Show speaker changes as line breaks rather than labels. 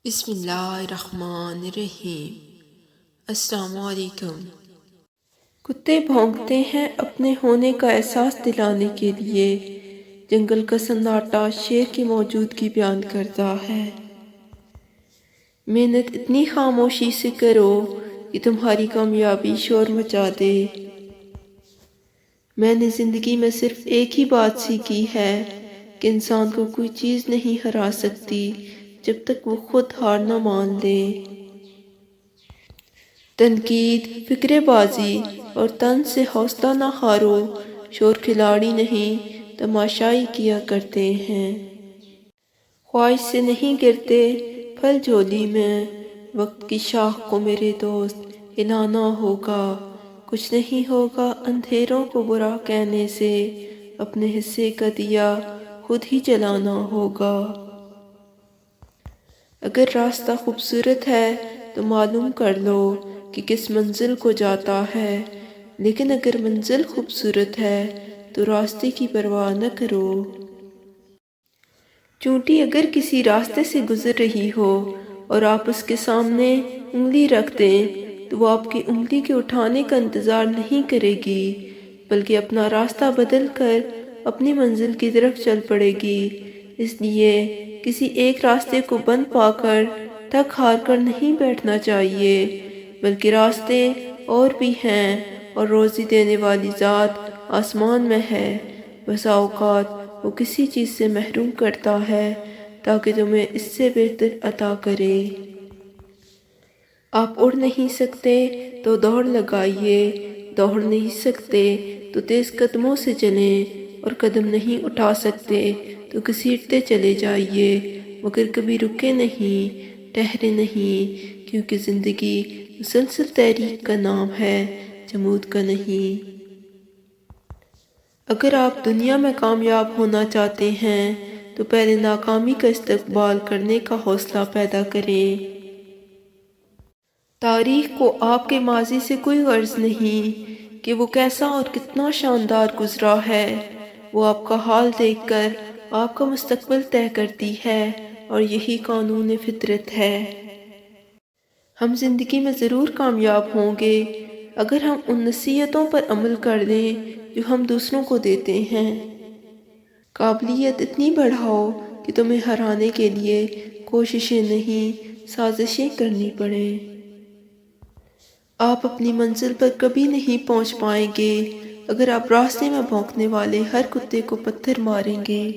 بسم اللہ الرحمن الرحیم۔ السلام علیکم۔ کتے بھونکتے ہیں اپنے ہونے کا احساس دلانے کے لیے۔ جنگل کا سناٹا شیر کی موجودگی بیان کرتا ہے۔ محنت اتنی خاموشی سے کرو کہ تمہاری کامیابی شور مچا دے۔ میں نے زندگی میں صرف ایک ہی بات سیکھی ہے کہ انسان کو کوئی چیز نہیں ہرا سکتی جب تک وہ خود ہار نہ مان لے۔ تنقید، فکرے بازی اور طنز سے حوصلہ نہ ہارو۔ شور کھلاڑی نہیں، تماشائی کیا کرتے ہیں۔ خواہش سے نہیں گرتے پھل جھولی میں۔ وقت کی شاخ کو میرے دوست ہلانا ہوگا۔ کچھ نہیں ہوگا اندھیروں کو برا کہنے سے۔ اپنے حصے کا دیا خود ہی جلانا ہوگا۔ اگر راستہ خوبصورت ہے تو معلوم کر لو کہ کس منزل کو جاتا ہے، لیکن اگر منزل خوبصورت ہے تو راستے کی پرواہ نہ کرو۔ چونٹی اگر کسی راستے سے گزر رہی ہو اور آپ اس کے سامنے انگلی رکھ دیں تو وہ آپ کی انگلی کے اٹھانے کا انتظار نہیں کرے گی، بلکہ اپنا راستہ بدل کر اپنی منزل کی طرف چل پڑے گی۔ اس لیے کسی ایک راستے کو بند پا کر تھک ہار کر نہیں بیٹھنا چاہیے، بلکہ راستے اور بھی ہیں اور روزی دینے والی ذات آسمان میں ہے۔ بسا اوقات وہ کسی چیز سے محروم کرتا ہے تاکہ تمہیں اس سے بہتر عطا کرے۔ آپ اڑ نہیں سکتے تو دوڑ لگائیے، دوڑ نہیں سکتے تو تیز قدموں سے چلیں، اور قدم نہیں اٹھا سکتے تو گھسیٹتے چلے جائیے، مگر کبھی رکے نہیں، ٹھہرے نہیں، کیونکہ زندگی مسلسل تحریک کا نام ہے، جمود کا نہیں۔ اگر آپ دنیا میں کامیاب ہونا چاہتے ہیں تو پہلے ناکامی کا استقبال کرنے کا حوصلہ پیدا کریں۔ تاریخ کو آپ کے ماضی سے کوئی غرض نہیں کہ وہ کیسا اور کتنا شاندار گزرا ہے۔ وہ آپ کا حال دیکھ کر آپ کا مستقبل طے کرتی ہے، اور یہی قانون فطرت ہے۔ ہم زندگی میں ضرور کامیاب ہوں گے اگر ہم ان نصیحتوں پر عمل کر لیں جو ہم دوسروں کو دیتے ہیں۔ قابلیت اتنی بڑھاؤ کہ تمہیں ہرانے کے لیے کوششیں نہیں، سازشیں کرنی پڑیں۔ آپ اپنی منزل پر کبھی نہیں پہنچ پائیں گے اگر آپ راستے میں بھونکنے والے ہر کتے کو پتھر ماریں گے۔